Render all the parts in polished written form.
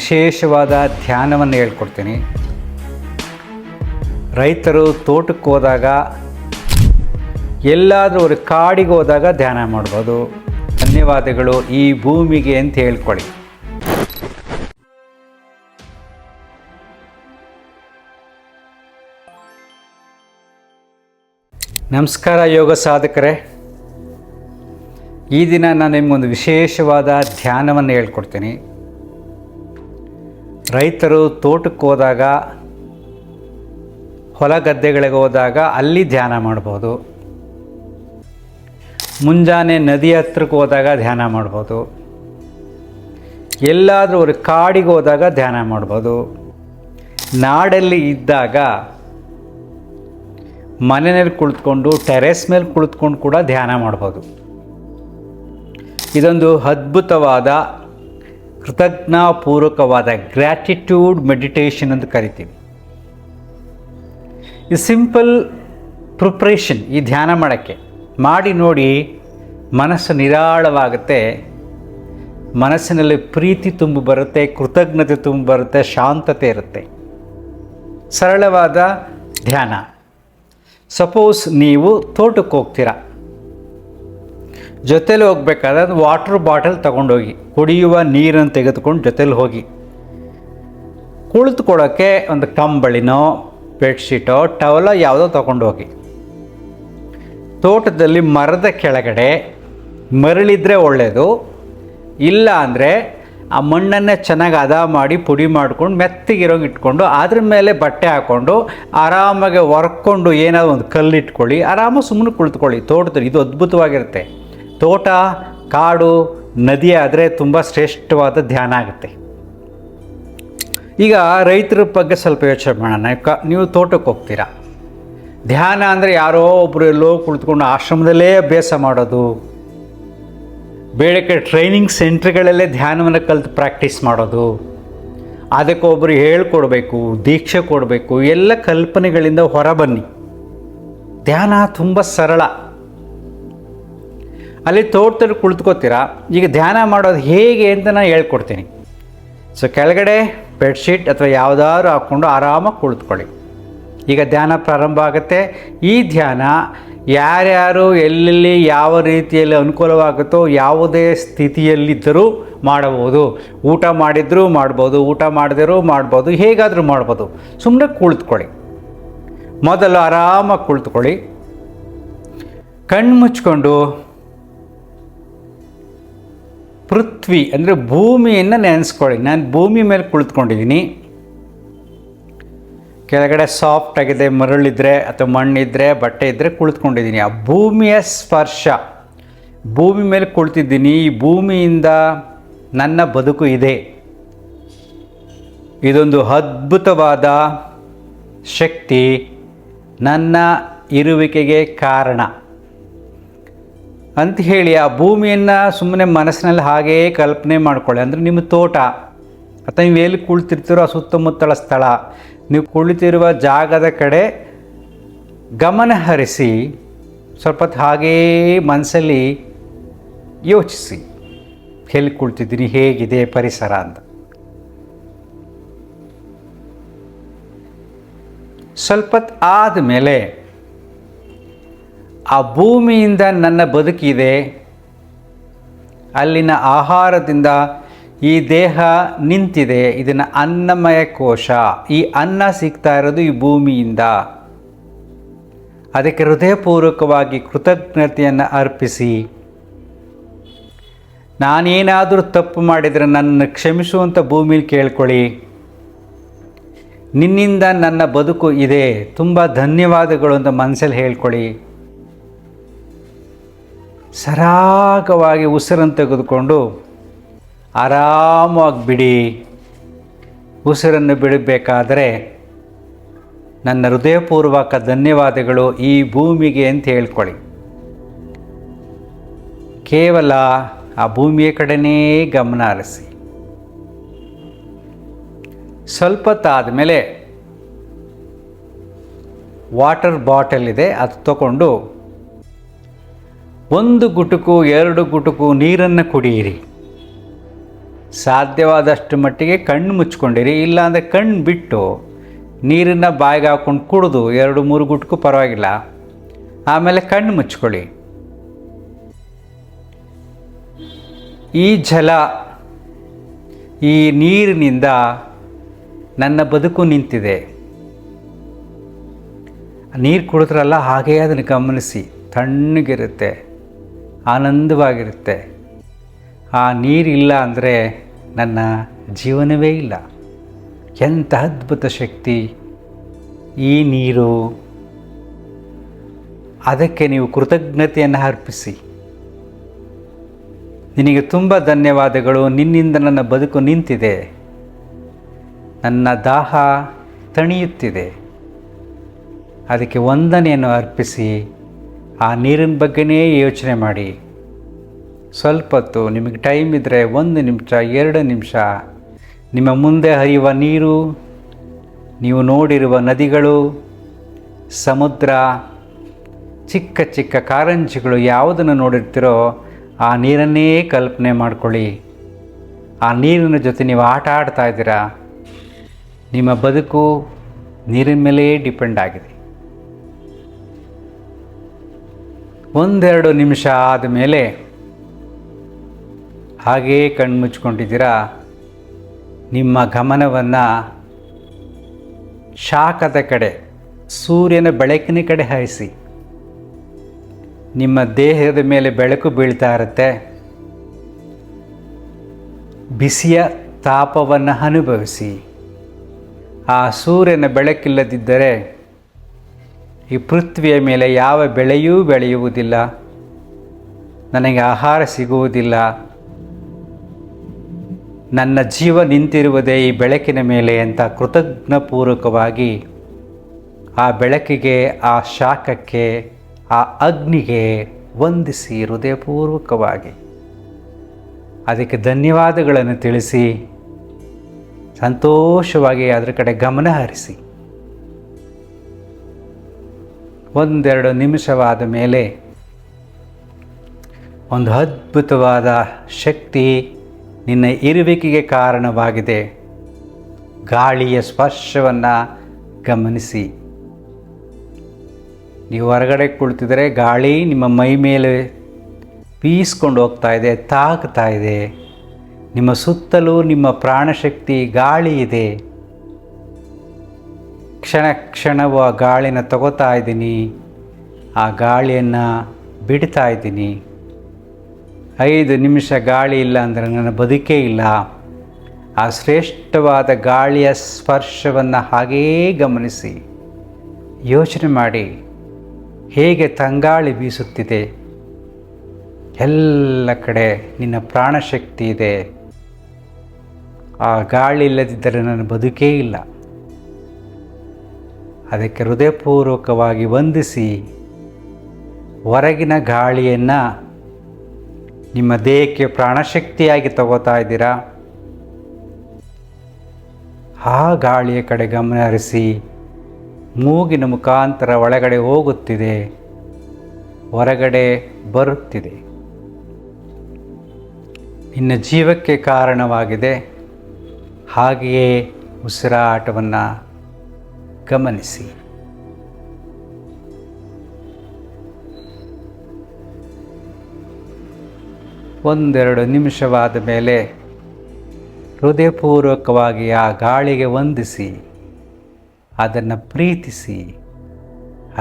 ವಿಶೇಷವಾದ ಧ್ಯಾನವನ್ನು ಹೇಳ್ಕೊಡ್ತೀನಿ. ರೈತರು ತೋಟಕ್ಕೆ ಹೋದಾಗ, ಎಲ್ಲಾದರೂ ஒரு ಕಾಡಿಗೆ ಹೋದಾಗ ಧ್ಯಾನ ಮಾಡ್ಬೋದು. ಧನ್ಯವಾದಗಳು ಈ ಭೂಮಿಗೆ ಅಂತ ಹೇಳ್ಕೊಳ್ಳಿ. ನಮಸ್ಕಾರ ಯೋಗ ಸಾಧಕರೇ. ಈ ದಿನ ನಾನು ನಿಮಗೊಂದು ವಿಶೇಷವಾದ ಧ್ಯಾನವನ್ನು ಹೇಳ್ಕೊಡ್ತೀನಿ. ರೈತರು ತೋಟಕ್ಕೆ ಹೋದಾಗ, ಹೊಲ ಗದ್ದೆಗಳಿಗೆ ಹೋದಾಗ ಅಲ್ಲಿ ಧ್ಯಾನ ಮಾಡ್ಬೋದು. ಮುಂಜಾನೆ ನದಿ ಹತ್ರಕ್ಕೆ ಹೋದಾಗ ಧ್ಯಾನ ಮಾಡ್ಬೋದು. ಎಲ್ಲಾದರೂ ಒಂದು ಕಾಡಿಗೆ ಹೋದಾಗ ಧ್ಯಾನ ಮಾಡ್ಬೋದು. ನಾಡಲ್ಲಿ ಇದ್ದಾಗ ಮನೆಯಲ್ಲಿ ಕುಳಿತುಕೊಂಡು, ಟೆರೆಸ್ ಮೇಲೆ ಕುಳಿತುಕೊಂಡು ಕೂಡ ಧ್ಯಾನ ಮಾಡ್ಬೋದು. ಇದೊಂದು ಅದ್ಭುತವಾದ ಕೃತಜ್ಞಾಪೂರ್ವಕವಾದ ಗ್ರ್ಯಾಟಿಟ್ಯೂಡ್ ಮೆಡಿಟೇಷನ್ ಅಂತ ಕರಿತೀವಿ. ಈ ಸಿಂಪಲ್ ಪ್ರಿಪ್ರೇಷನ್, ಈ ಧ್ಯಾನ ಮಾಡೋಕ್ಕೆ ಮಾಡಿ ನೋಡಿ, ಮನಸ್ಸು ನಿರಾಳವಾಗುತ್ತೆ. ಮನಸ್ಸಿನಲ್ಲಿ ಪ್ರೀತಿ ತುಂಬಿ ಬರುತ್ತೆ, ಕೃತಜ್ಞತೆ ತುಂಬಿ ಬರುತ್ತೆ, ಶಾಂತತೆ ಇರುತ್ತೆ. ಸರಳವಾದ ಧ್ಯಾನ. ಸಪೋಸ್ ನೀವು ತೋಟಕ್ಕೆ ಹೋಗ್ತೀರಾ, ಜೊತೇಲಿ ಹೋಗ್ಬೇಕಾದ್ರೆ ಒಂದು ವಾಟರ್ ಬಾಟಲ್ ತಗೊಂಡೋಗಿ, ಕುಡಿಯುವ ನೀರನ್ನು ತೆಗೆದುಕೊಂಡು ಜೊತೇಲಿ ಹೋಗಿ. ಕುಳಿತುಕೊಳ್ಳೋಕ್ಕೆ ಒಂದು ಕಂಬಳಿನೋ ಬೆಡ್ಶೀಟೋ ಟವಲೋ ಯಾವುದೋ ತಗೊಂಡೋಗಿ. ತೋಟದಲ್ಲಿ ಮರದ ಕೆಳಗಡೆ ಮರಳಿದ್ರೆ ಒಳ್ಳೆಯದು. ಇಲ್ಲ ಅಂದರೆ ಆ ಮಣ್ಣನ್ನೇ ಚೆನ್ನಾಗಿ ಹದ ಮಾಡಿ ಪುಡಿ ಮಾಡ್ಕೊಂಡು ಮೆತ್ತಗಿರೋಂಗೆ ಇಟ್ಕೊಂಡು ಅದ್ರ ಮೇಲೆ ಬಟ್ಟೆ ಹಾಕ್ಕೊಂಡು ಆರಾಮಾಗಿ ಹೊರ್ಕೊಂಡು ಏನಾದರೂ ಒಂದು ಕಲ್ಲು ಇಟ್ಕೊಳ್ಳಿ, ಆರಾಮಾಗಿ ಸುಮ್ಮನೆ ಕುಳಿತುಕೊಳ್ಳಿ. ತೋಟದಲ್ಲಿ ಇದು ಅದ್ಭುತವಾಗಿರುತ್ತೆ. ತೋಟ, ಕಾಡು, ನದಿ ಆದರೆ ತುಂಬ ಶ್ರೇಷ್ಠವಾದ ಧ್ಯಾನ ಆಗುತ್ತೆ. ಈಗ ರೈತರ ಬಗ್ಗೆ ಸ್ವಲ್ಪ ಯೋಚನೆ ಮಾಡೋಣ. ನೀವು ತೋಟಕ್ಕೆ ಹೋಗ್ತೀರಾ, ಧ್ಯಾನ ಅಂದರೆ ಯಾರೋ ಒಬ್ಬರು ಎಲ್ಲೋ ಕುಳಿತುಕೊಂಡು ಆಶ್ರಮದಲ್ಲೇ ಅಭ್ಯಾಸ ಮಾಡೋದು, ಬೇರೆ ಕಡೆ ಟ್ರೈನಿಂಗ್ ಸೆಂಟ್ರ್ಗಳಲ್ಲೇ ಧ್ಯಾನವನ್ನು ಕಲಿತು ಪ್ರಾಕ್ಟೀಸ್ ಮಾಡೋದು, ಅದಕ್ಕೊಬ್ಬರು ಹೇಳ್ಕೊಡ್ಬೇಕು, ದೀಕ್ಷೆ ಕೊಡಬೇಕು, ಎಲ್ಲ ಕಲ್ಪನೆಗಳಿಂದ ಹೊರಬನ್ನಿ. ಧ್ಯಾನ ತುಂಬ ಸರಳ. ಅಲ್ಲಿ ತೋಟದಲ್ಲಿ ಕುಳಿತುಕೋತೀರಾ. ಈಗ ಧ್ಯಾನ ಮಾಡೋದು ಹೇಗೆ ಅಂತ ನಾನು ಹೇಳ್ಕೊಡ್ತೀನಿ. ಸೊ ಕೆಳಗಡೆ ಬೆಡ್ಶೀಟ್ ಅಥವಾ ಯಾವುದಾದ್ರು ಹಾಕ್ಕೊಂಡು ಆರಾಮಾಗಿ ಕುಳಿತುಕೊಳ್ಳಿ. ಈಗ ಧ್ಯಾನ ಪ್ರಾರಂಭ ಆಗುತ್ತೆ. ಈ ಧ್ಯಾನ ಯಾರ್ಯಾರು ಎಲ್ಲೆಲ್ಲಿ ಯಾವ ರೀತಿಯಲ್ಲಿ ಅನುಕೂಲವಾಗುತ್ತೋ ಯಾವುದೇ ಸ್ಥಿತಿಯಲ್ಲಿದ್ದರೂ ಮಾಡಬಹುದು. ಊಟ ಮಾಡಿದರೂ ಮಾಡ್ಬೋದು, ಊಟ ಮಾಡದಿರೂ ಮಾಡ್ಬೋದು, ಹೇಗಾದರೂ ಮಾಡ್ಬೋದು. ಸುಮ್ಮನೆ ಕುಳಿತುಕೊಳ್ಳಿ. ಮೊದಲು ಆರಾಮಾಗಿ ಕುಳಿತುಕೊಳ್ಳಿ. ಕಣ್ಣು ಮುಚ್ಕೊಂಡು ಪೃಥ್ವಿ ಅಂದರೆ ಭೂಮಿಯನ್ನು ನೆನೆಸ್ಕೊಳ್ಳಿ. ನಾನು ಭೂಮಿ ಮೇಲೆ ಕುಳಿತುಕೊಂಡಿದ್ದೀನಿ. ಕೆಳಗಡೆ ಸಾಫ್ಟ್ ಆಗಿದೆ, ಮರಳಿದ್ರೆ ಅಥವಾ ಮಣ್ಣಿದ್ದರೆ, ಬಟ್ಟೆ ಇದ್ದರೆ ಕುಳಿತುಕೊಂಡಿದ್ದೀನಿ. ಆ ಭೂಮಿಯ ಸ್ಪರ್ಶ, ಭೂಮಿ ಮೇಲೆ ಕುಳಿತಿದ್ದೀನಿ. ಈ ಭೂಮಿಯಿಂದ ನನ್ನ ಬದುಕು ಇದೆ. ಇದೊಂದು ಅದ್ಭುತವಾದ ಶಕ್ತಿ, ನನ್ನ ಇರುವಿಕೆಗೆ ಕಾರಣ ಅಂತ ಹೇಳಿ ಆ ಭೂಮಿಯನ್ನು ಸುಮ್ಮನೆ ಮನಸ್ಸಿನಲ್ಲಿ ಹಾಗೇ ಕಲ್ಪನೆ ಮಾಡ್ಕೊಳ್ಳಿ. ಅಂದರೆ ನಿಮ್ಮ ತೋಟ ಅಥವಾ ನೀವು ಎಲ್ಲಿ ಕುಳಿತಿರ್ತೀರೋ ಆ ಸುತ್ತಮುತ್ತಲ ಸ್ಥಳ, ನೀವು ಕುಳಿತಿರುವ ಜಾಗದ ಕಡೆ ಗಮನ ಹರಿಸಿ ಸ್ವಲ್ಪ ಹೊತ್ತು ಹಾಗೇ ಮನಸ್ಸಲ್ಲಿ ಯೋಚಿಸಿ, ಎಲ್ಲಿ ಕುಳಿತಿದ್ದೀನಿ, ಹೇಗಿದೆ ಪರಿಸರ ಅಂತ. ಸ್ವಲ್ಪ ಹೊತ್ತು ಆದಮೇಲೆ ಆ ಭೂಮಿಯಿಂದ ನನ್ನ ಬದುಕಿದೆ, ಅಲ್ಲಿನ ಆಹಾರದಿಂದ ಈ ದೇಹ ನಿಂತಿದೆ, ಇದನ್ನು ಅನ್ನಮಯ ಕೋಶ, ಈ ಅನ್ನ ಸಿಗ್ತಾ ಇರೋದು ಈ ಭೂಮಿಯಿಂದ. ಅದಕ್ಕೆ ಹೃದಯಪೂರ್ವಕವಾಗಿ ಕೃತಜ್ಞತೆಯನ್ನು ಅರ್ಪಿಸಿ, ನಾನೇನಾದರೂ ತಪ್ಪು ಮಾಡಿದರೆ ನನ್ನ ಕ್ಷಮಿಸುವಂಥ ಭೂಮಿಲಿ ಕೇಳ್ಕೊಳ್ಳಿ. ನಿನ್ನಿಂದ ನನ್ನ ಬದುಕು ಇದೆ, ತುಂಬ ಧನ್ಯವಾದಗಳು ಅಂತ ಮನಸ್ಸಲ್ಲಿ ಹೇಳ್ಕೊಳ್ಳಿ. ಸರಾಗವಾಗಿ ಉಸಿರನ್ನು ತೆಗೆದುಕೊಂಡು ಆರಾಮವಾಗಿ ಬಿಡಿ. ಉಸಿರನ್ನು ಬಿಡಬೇಕಾದರೆ ನನ್ನ ಹೃದಯಪೂರ್ವಕ ಧನ್ಯವಾದಗಳು ಈ ಭೂಮಿಗೆ ಅಂತ ಹೇಳ್ಕೊಳ್ಳಿ. ಕೇವಲ ಆ ಭೂಮಿಯ ಕಡೆನೇ ಗಮನ ಹರಿಸಿ. ಸ್ವಲ್ಪ ಹೊತ್ತಾದಮೇಲೆ ವಾಟರ್ ಬಾಟಲ್ ಇದೆ, ಅದು ತಗೊಂಡು ಒಂದು ಗುಟುಕು 2 ಗುಟುಕು ನೀರನ್ನು ಕುಡಿಯಿರಿ. ಸಾಧ್ಯವಾದಷ್ಟು ಮಟ್ಟಿಗೆ ಕಣ್ಣು ಮುಚ್ಕೊಂಡಿರಿ, ಇಲ್ಲಾಂದರೆ ಕಣ್ಣು ಬಿಟ್ಟು ನೀರನ್ನು ಬಾಯಿಗೆ ಹಾಕ್ಕೊಂಡು ಕುಡಿದು 2-3 ಗುಟ್ಕು ಪರವಾಗಿಲ್ಲ, ಆಮೇಲೆ ಕಣ್ಣು ಮುಚ್ಕೊಳ್ಳಿ. ಈ ಜಲ, ಈ ನೀರಿನಿಂದ ನನ್ನ ಬದುಕು ನಿಂತಿದೆ. ನೀರು ಕುಡಿದ್ರಲ್ಲ, ಹಾಗೇ ಅದನ್ನು ಗಮನಿಸಿ. ತಣ್ಣಗಿರುತ್ತೆ, ಆನಂದವಾಗಿರುತ್ತೆ. ಆ ನೀರಿಲ್ಲ ಅಂದರೆ ನನ್ನ ಜೀವನವೇ ಇಲ್ಲ. ಎಂಥ ಅದ್ಭುತ ಶಕ್ತಿ ಈ ನೀರು. ಅದಕ್ಕೆ ನೀವು ಕೃತಜ್ಞತೆಯನ್ನು ಅರ್ಪಿಸಿ. ನಿನಗೆ ತುಂಬ ಧನ್ಯವಾದಗಳು, ನಿನ್ನಿಂದ ನನ್ನ ಬದುಕು ನಿಂತಿದೆ, ನನ್ನ ದಾಹ ತಣಿಯುತ್ತಿದೆ. ಅದಕ್ಕೆ ವಂದನೆಯನ್ನು ಅರ್ಪಿಸಿ ಆ ನೀರಿನ ಬಗ್ಗೆನೇ ಯೋಚನೆ ಮಾಡಿ. ಸ್ವಲ್ಪ ಹೊತ್ತು ನಿಮಗೆ ಟೈಮ್ ಇದ್ದರೆ 1 ನಿಮಿಷ 2 ನಿಮಿಷ ನಿಮ್ಮ ಮುಂದೆ ಹರಿಯುವ ನೀರು, ನೀವು ನೋಡಿರುವ ನದಿಗಳು, ಸಮುದ್ರ, ಚಿಕ್ಕ ಚಿಕ್ಕ ಕಾರಂಜಿಗಳು ಯಾವುದನ್ನು ನೋಡಿರ್ತೀರೋ ಆ ನೀರನ್ನೇ ಕಲ್ಪನೆ ಮಾಡ್ಕೊಳ್ಳಿ. ಆ ನೀರಿನ ಜೊತೆ ನೀವು ಆಟ ಆಡ್ತಾ ಇದ್ದೀರಾ. ನಿಮ್ಮ ಬದುಕು ನೀರಿನ ಮೇಲೆ ಡಿಪೆಂಡ್ ಆಗಿದೆ. 1-2 ನಿಮಿಷ ಆದಮೇಲೆ ಹಾಗೇ ಕಣ್ಣು ಮುಚ್ಕೊಂಡಿದ್ದೀರಾ. ನಿಮ್ಮ ಗಮನವನ್ನು ಶಾಖದ ಕಡೆ, ಸೂರ್ಯನ ಬೆಳಕಿನ ಕಡೆ ಹಾಯಿಸಿ. ನಿಮ್ಮ ದೇಹದ ಮೇಲೆ ಬೆಳಕು ಬೀಳ್ತಾ ಇರುತ್ತೆ. ಬಿಸಿಯ ತಾಪವನ್ನು ಅನುಭವಿಸಿ. ಆ ಸೂರ್ಯನ ಬೆಳಕಿಲ್ಲದಿದ್ದರೆ ಈ ಪೃಥ್ವಿಯ ಮೇಲೆ ಯಾವ ಬೆಳೆಯೂ ಬೆಳೆಯುವುದಿಲ್ಲ, ನನಗೆ ಆಹಾರ ಸಿಗುವುದಿಲ್ಲ. ನನ್ನ ಜೀವ ನಿಂತಿರುವುದೇ ಈ ಬೆಳಕಿನ ಮೇಲೆ ಅಂತ ಕೃತಜ್ಞಪೂರ್ವಕವಾಗಿ ಆ ಬೆಳಕಿಗೆ, ಆ ಶಾಖಕ್ಕೆ, ಆ ಅಗ್ನಿಗೆ ವಂದಿಸಿ ಹೃದಯಪೂರ್ವಕವಾಗಿ. ಅದಕ್ಕೆ ಧನ್ಯವಾದಗಳನ್ನು ತಿಳಿಸಿ ಸಂತೋಷವಾಗಿ ಅದರ ಕಡೆ ಗಮನ ಹರಿಸಿ. 1-2 ನಿಮಿಷವಾದ ಮೇಲೆ ಒಂದು ಅದ್ಭುತವಾದ ಶಕ್ತಿ ನಿನ್ನ ಇರುವಿಕೆಗೆ ಕಾರಣವಾಗಿದೆ. ಗಾಳಿಯ ಸ್ಪರ್ಶವನ್ನು ಗಮನಿಸಿ. ನೀವು ಹೊರಗಡೆ ಕುಳಿತಿದ್ರೆ ಗಾಳಿ ನಿಮ್ಮ ಮೈ ಮೇಲೆ ಬೀಸ್ಕೊಂಡು ಹೋಗ್ತಾ ಇದೆ, ತಾಗ್ತಾ ಇದೆ. ನಿಮ್ಮ ಸುತ್ತಲೂ ನಿಮ್ಮ ಪ್ರಾಣಶಕ್ತಿ ಗಾಳಿ ಇದೆ. ಕ್ಷಣ ಕ್ಷಣವೂ ಆ ಗಾಳಿನ ತಗೋತಾ ಇದ್ದೀನಿ, ಆ ಗಾಳಿಯನ್ನು ಬಿಡ್ತಾ ಇದ್ದೀನಿ. 5 ನಿಮಿಷ ಗಾಳಿ ಇಲ್ಲ ಅಂದರೆ ನನ್ನ ಬದುಕೇ ಇಲ್ಲ. ಆ ಶ್ರೇಷ್ಠವಾದ ಗಾಳಿಯ ಸ್ಪರ್ಶವನ್ನು ಹಾಗೇ ಗಮನಿಸಿ. ಯೋಚನೆ ಮಾಡಿ, ಹೇಗೆ ತಂಗಾಳಿ ಬೀಸುತ್ತಿದೆ. ಎಲ್ಲ ಕಡೆ ನಿನ್ನ ಪ್ರಾಣಶಕ್ತಿ ಇದೆ. ಆ ಗಾಳಿ ಇಲ್ಲದಿದ್ದರೆ ನನ್ನ ಬದುಕೇ ಇಲ್ಲ. ಅದಕ್ಕೆ ಹೃದಯಪೂರ್ವಕವಾಗಿ ವಂದಿಸಿ. ಹೊರಗಿನ ಗಾಳಿಯನ್ನು ನಿಮ್ಮ ದೇಹಕ್ಕೆ ಪ್ರಾಣಶಕ್ತಿಯಾಗಿ ತಗೋತಾ ಇದ್ದೀರಾ. ಆ ಗಾಳಿಯ ಕಡೆ ಗಮನ ಹರಿಸಿ. ಮೂಗಿನ ಮುಖಾಂತರ ಒಳಗಡೆ ಹೋಗುತ್ತಿದೆ, ಹೊರಗಡೆ ಬರುತ್ತಿದೆ. ನಿನ್ನ ಜೀವಕ್ಕೆ ಕಾರಣವಾಗಿದೆ. ಹಾಗೆಯೇ ಉಸಿರಾಟವನ್ನು ಗಮನಿಸಿ. ಒಂದೆರಡು ನಿಮಿಷವಾದ ಮೇಲೆ ಹೃದಯಪೂರ್ವಕವಾಗಿ ಆ ಗಾಳಿಗೆ ವಂದಿಸಿ, ಅದನ್ನು ಪ್ರೀತಿಸಿ.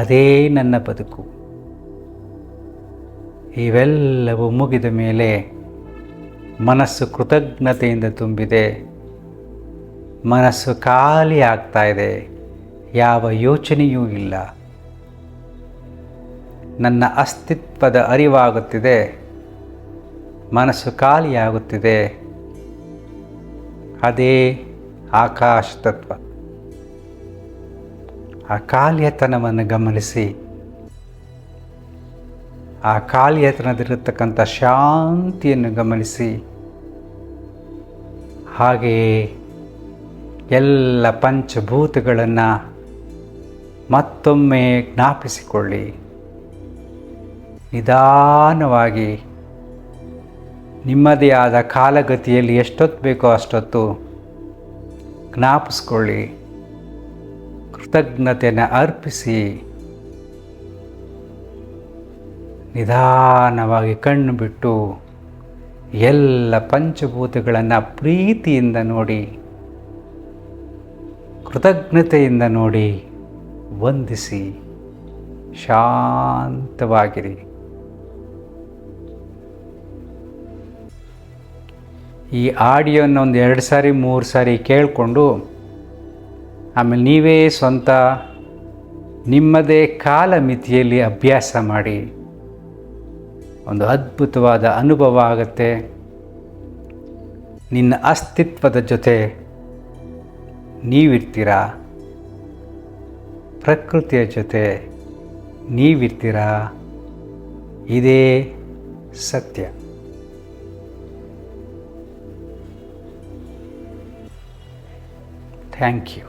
ಅದೇ ನನ್ನ ಬದುಕು. ಇವೆಲ್ಲವೂ ಮುಗಿದ ಮೇಲೆ ಮನಸ್ಸು ಕೃತಜ್ಞತೆಯಿಂದ ತುಂಬಿದೆ. ಮನಸ್ಸು ಖಾಲಿ ಆಗ್ತಾ ಇದೆ. ಯಾವ ಯೋಚನೆಯೂ ಇಲ್ಲ. ನನ್ನ ಅಸ್ತಿತ್ವದ ಅರಿವಾಗುತ್ತಿದೆ. ಮನಸ್ಸು ಖಾಲಿಯಾಗುತ್ತಿದೆ. ಅದೇ ಆಕಾಶ ತತ್ವ. ಆ ಖಾಲಿಯತನವನ್ನು ಗಮನಿಸಿ. ಆ ಖಾಲಿಯತನದಲ್ಲಿರತಕ್ಕಂಥ ಶಾಂತಿಯನ್ನು ಗಮನಿಸಿ. ಹಾಗೆಯೇ ಎಲ್ಲ ಪಂಚಭೂತಗಳನ್ನು ಮತ್ತೊಮ್ಮೆ ಜ್ಞಾಪಿಸಿಕೊಳ್ಳಿ. ನಿಧಾನವಾಗಿ ನಿಮ್ಮದೇ ಆದ ಕಾಲಗತಿಯಲ್ಲಿ ಎಷ್ಟೊತ್ತು ಬೇಕೋ ಅಷ್ಟೊತ್ತು ಜ್ಞಾಪಿಸ್ಕೊಳ್ಳಿ, ಕೃತಜ್ಞತೆಯನ್ನು ಅರ್ಪಿಸಿ, ನಿಧಾನವಾಗಿ ಕಣ್ಣು ಬಿಟ್ಟು ಎಲ್ಲ ಪಂಚಭೂತಗಳನ್ನು ಪ್ರೀತಿಯಿಂದ ನೋಡಿ, ಕೃತಜ್ಞತೆಯಿಂದ ನೋಡಿ, ವಂದಿಸಿ ಶಾಂತವಾಗಿರಿ. ಈ ಆಡಿಯೋನ ಒಂದು 2 ಸಾರಿ 3 ಸಾರಿ ಕೇಳಿಕೊಂಡು ಆಮೇಲೆ ನೀವೇ ಸ್ವಂತ ನಿಮ್ಮದೇ ಕಾಲಮಿತಿಯಲ್ಲಿ ಅಭ್ಯಾಸ ಮಾಡಿ. ಒಂದು ಅದ್ಭುತವಾದ ಅನುಭವ ಆಗುತ್ತೆ. ನಿನ್ನ ಅಸ್ತಿತ್ವದ ಜೊತೆ ನೀವಿರ್ತೀರ, ಪ್ರಕೃತಿಯ ಜೊತೆ ನೀವಿರ್ತೀರ. ಇದೇ ಸತ್ಯ. Thank you.